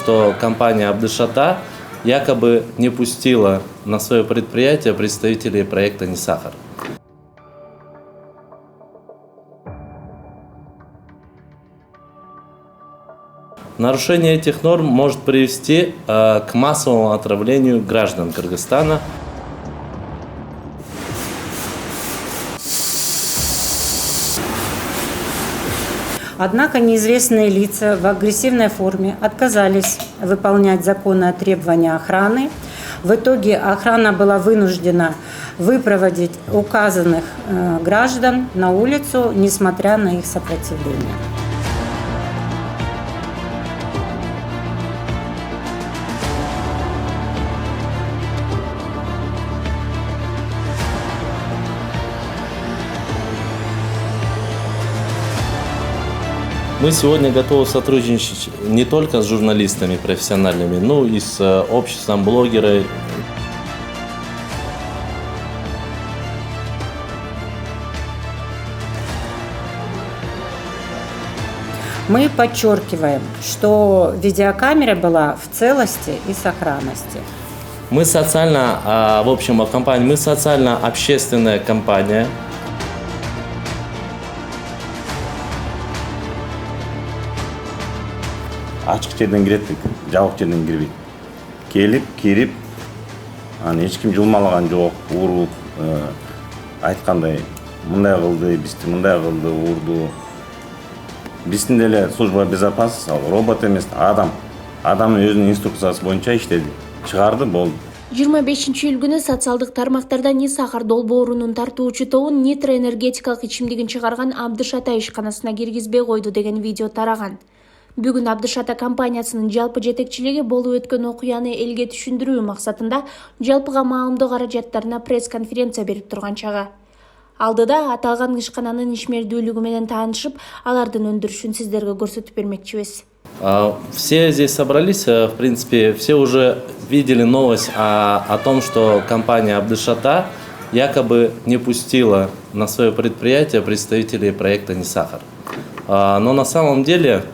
что компания Абдышата якобы не пустила на свое предприятие представителей проекта «Не сахар». Нарушение этих норм может привести к массовому отравлению граждан Кыргызстана. Однако неизвестные лица в агрессивной форме отказались выполнять законные требования охраны. В итоге охрана была вынуждена выпроводить указанных граждан на улицу, несмотря на их сопротивление. Мы сегодня готовы сотрудничать не только с журналистами профессиональными, но и с обществом блогеров. Мы подчеркиваем, что видеокамера была в целости и сохранности. Мы в компании мы социально-общественная компания. Açık жерден киретtik, жабык жерден кирбейт. Кирип, аны эч ким жылмалаган жок, уруп, айткандай, мындай кылды, бизди мындай кылды, урду. Биздин деле служба безопасности, робот эмес, адам. Адамдын өзүнүн инструкциясы боюнча иштеди. Чыгарды, болду. 25-июль социалдык тармактарда Не сахар долбоорунун тартуучу тобун нитроэнергетикалык ичимдигин чыгарган Абдышата ишканасына киргизбей койду деген видео тараган. Бүгүн Абдышата компаниясынын жалпы жетекчилиги болуп өткөн окуяны элге түшүндүрүү максатында жалпыга маамдоо каражаттарына пресс-конференция берип турган чагы. Алдыда аталган ишкананын ишмердүүлүгү менен таанышып, алардын өндүрүшүн сиздерге көрсөтүп бермекчибиз. Все здесь собрались, в принципе, все уже видели новость о том, что компания Абдышата якобы не пустила на свое предприятие представителей проекта «Не сахар». Но на самом деле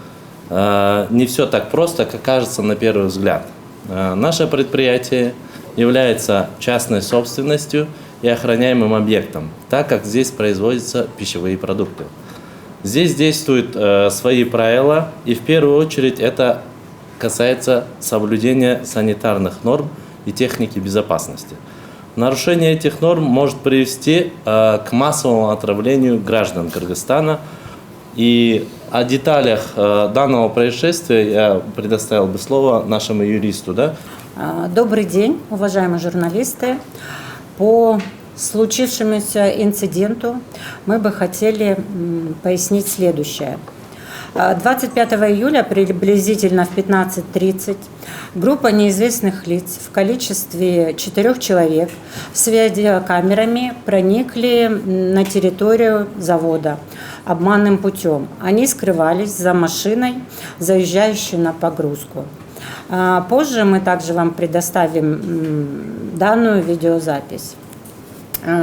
не все так просто, как кажется на первый взгляд. Наше предприятие является частной собственностью и охраняемым объектом, так как здесь производятся пищевые продукты. Здесь действуют свои правила, и в первую очередь это касается соблюдения санитарных норм и техники безопасности. Нарушение этих норм может привести к массовому отравлению граждан Кыргызстана. И о деталях данного происшествия я предоставил бы слово нашему юристу. Да? Добрый день, уважаемые журналисты. По случившемуся инциденту мы бы хотели пояснить следующее. 25 июля приблизительно в 15:30 группа неизвестных лиц в количестве 4 человек с видеокамерами проникли на территорию завода обманным путем. Они скрывались за машиной, заезжающей на погрузку. Позже мы также вам предоставим данную видеозапись.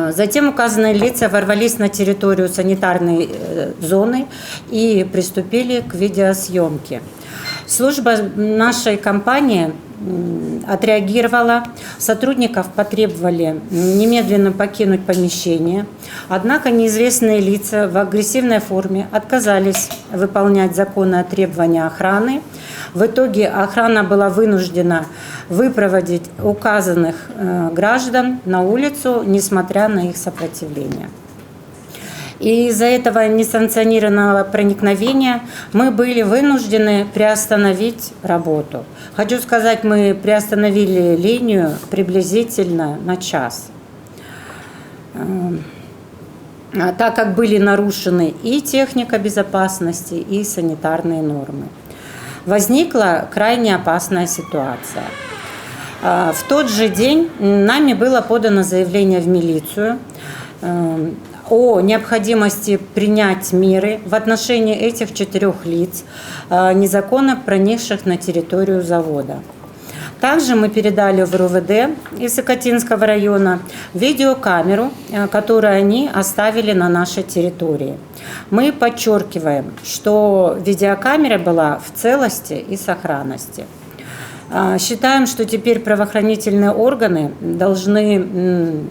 Затем указанные лица ворвались на территорию санитарной зоны и приступили к видеосъемке. Служба нашей компании отреагировала, сотрудников потребовали немедленно покинуть помещение, однако неизвестные лица в агрессивной форме отказались выполнять законные требования охраны. В итоге охрана была вынуждена выпроводить указанных граждан на улицу, несмотря на их сопротивление. И из-за этого несанкционированного проникновения мы были вынуждены приостановить работу. Хочу сказать, мы приостановили линию приблизительно на час, так как были нарушены и техника безопасности, и санитарные нормы. Возникла крайне опасная ситуация. В тот же день нами было подано заявление в милицию о необходимости принять меры в отношении этих 4 лиц, незаконно проникших на территорию завода. Также мы передали в РУВД из Сокотинского района видеокамеру, которую они оставили на нашей территории. Мы подчеркиваем, что видеокамера была в целости и сохранности. Считаем, что теперь правоохранительные органы должны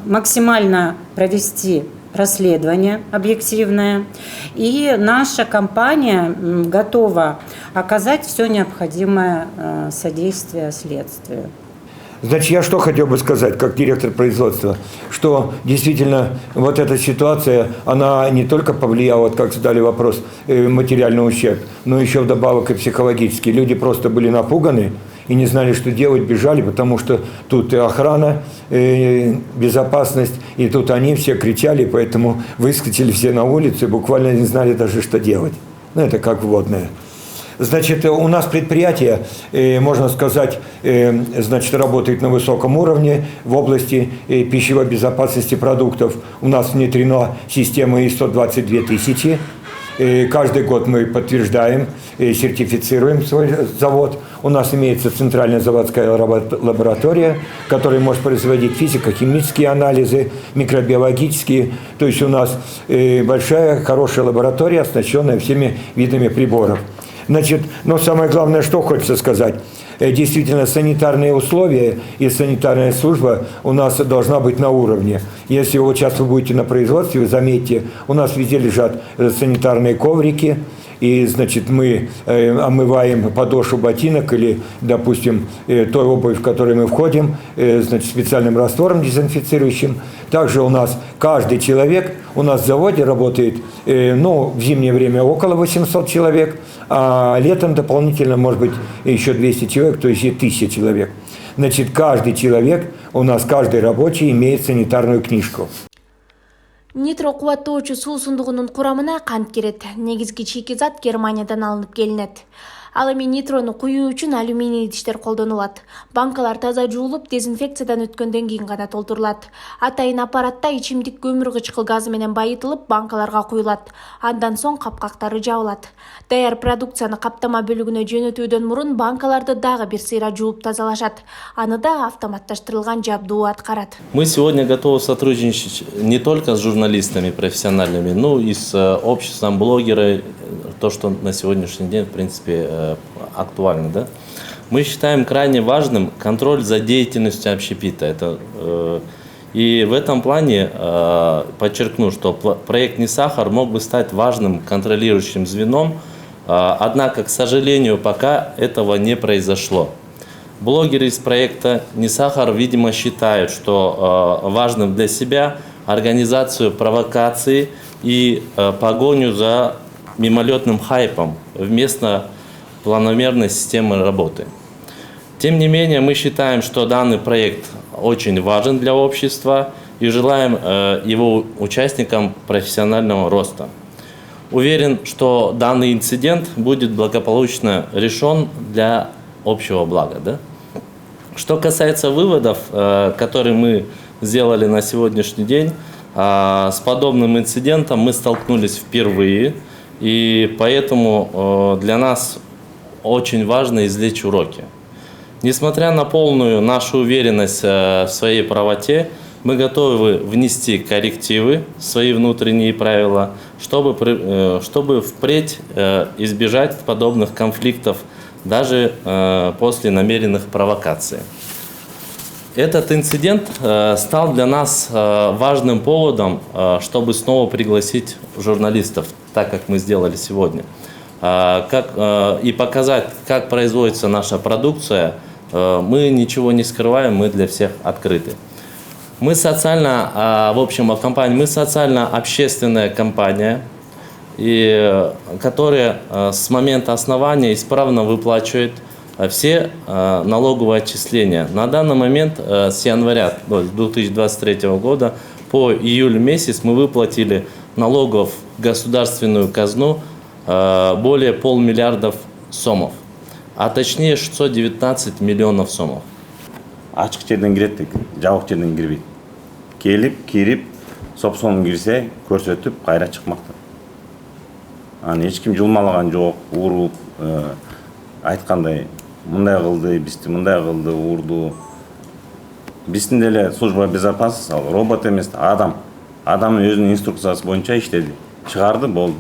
максимально провести расследование объективное, и наша компания готова оказать все необходимое содействие следствию. Значит, я что хотел бы сказать, как директор производства, что действительно вот эта ситуация, она не только повлияла, вот как задали вопрос, материальный ущерб, но еще вдобавок и психологически. Люди просто были напуганы и не знали, что делать, бежали, потому что тут и охрана, безопасность, и тут они все кричали, поэтому выскочили все на улицу и буквально не знали даже, что делать. Ну, это как вводное. Значит, у нас предприятие, можно сказать, значит, работает на высоком уровне в области пищевой безопасности продуктов. У нас внедрена система ИСО-22 тысячи. Каждый год мы подтверждаем, сертифицируем свой завод. У нас имеется центральная заводская лаборатория, которая может производить физико-химические анализы, микробиологические. То есть у нас большая, хорошая лаборатория, оснащенная всеми видами приборов. Значит, но самое главное, что хочется сказать, действительно санитарные условия и санитарная служба у нас должна быть на уровне. Если вот сейчас вы будете на производстве, вы заметите, у нас везде лежат санитарные коврики, и, значит, мы омываем подошву ботинок или, допустим, той обуви, в которой мы входим, значит, специальным раствором дезинфицирующим. Также у нас каждый человек, у нас в заводе работает, ну, в зимнее время около 800 человек, а летом дополнительно, может быть, еще 200 человек, то есть и 1000 человек. Значит, каждый человек, у нас каждый рабочий имеет санитарную книжку. Нитро кубаттоочу суу сундугунун курамына кант кирет. Негизги шикизат Германиядан алынып келинет. Ал эми нитрону куюу үчүн алюминий идиштер колдонулат. Банкалар таза жуулуп, дезинфекциядан өткөндөн кийин гана толтурулат. Атайын аппаратта ичимдик көмүр кычкыл газы менен байытылып, банкаларга куюлат. Андан соң капкактары жабылат. Даяр продукцияны каптама бөлүгүнө жөнөтүүдөн мурун банкаларды дагы бир сыйра жууп тазалашат. Аны да автоматташтырылган жабдуу аткарат. Мы сегодня готовы сотрудничать не только с журналистами профессиональными, но и с обществом блогеров, то, что на сегодняшний день, в принципе, актуально. Да? Мы считаем крайне важным контроль за деятельностью общепита. И в этом плане подчеркну, что проект «Не сахар» мог бы стать важным контролирующим звеном, однако, к сожалению, пока этого не произошло. Блогеры из проекта «Не сахар», видимо, считают, что важным для себя организацию провокаций и погоню за мимолетным хайпом вместо планомерной системы работы. Тем не менее, мы считаем, что данный проект очень важен для общества и желаем его участникам профессионального роста. Уверен, что данный инцидент будет благополучно решен для общего блага. Да? Что касается выводов, которые мы сделали на сегодняшний день, с подобным инцидентом мы столкнулись впервые. И поэтому для нас очень важно извлечь уроки. Несмотря на полную нашу уверенность в своей правоте, мы готовы внести коррективы в свои внутренние правила, чтобы впредь избежать подобных конфликтов даже после намеренных провокаций. Этот инцидент стал для нас важным поводом, чтобы снова пригласить журналистов, так как мы сделали сегодня, и показать, как производится наша продукция. Мы ничего не скрываем, мы для всех открыты. Мы социально, в общем, компания, мы социально-общественная компания, которая с момента основания исправно выплачивает все налоговые отчисления. На данный момент с января 2023 года по июль месяц мы выплатили налогов в государственную казну более 500 миллиардов сомов, а точнее 619 миллионов сомов. Ачык жерден кирет дейт, жабык жерден кирбейт. Келип, кирип, сопсоң кирсе, көрсөтүп, кайра чыкмактан. Аны эч ким жулмалаган жок, уруп, айткандай мындай кылды, бизди мындай кылды, урду. Биздин деле служба безопасности, робот эмес, адам. Адам өзүнүн инструкциясы боюнча иштеди. Чыгарды, болду.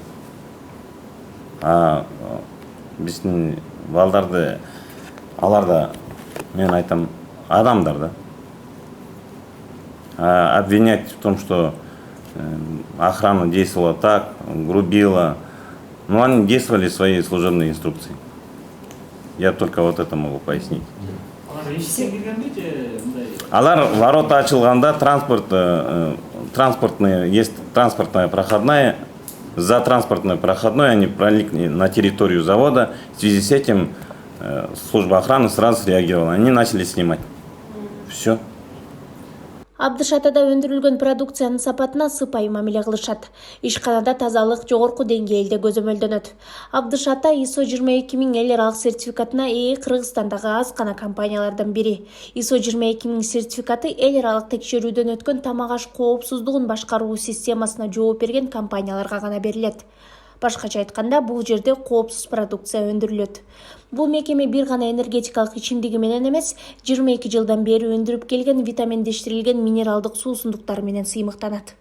Биздин балдарды алар да, мен айтам, адамдар да. Обвинять в том, что охрана действовала так, грубила. Но они действовали свои служебные инструкции. Я только вот это могу пояснить. Алар ворота ачылганда транспортная, есть транспортная проходная. За транспортной проходной они проникли на территорию завода. В связи с этим служба охраны сразу среагировала. Они начали снимать. Все. Абдышатада өндүрүлгөн продукциянын сапатына сыпайы мамиле кылышат. Ишканада тазалык жогорку деңгээлде көзөмөлдөнөт. Абдышата ISO 22000 эл аралык сертификатына ээ Кыргызстандагы аз гана компаниялардан бири. ISO 22000 сертификаты эл аралык текшерүүдөн өткөн тамак аш коопсуздугун башкаруу системасына жооп берген компанияларга гана берилет. Башкача айтканда, бул жерде коопсуз продукция өндүрүлөт. Бул мекеме бир гана энергетикалык ичимдиги менен эмес, 22 жылдан бери өндүрүп келген витаминдештирилген минералдык суусундуктар менен сыймыктанат.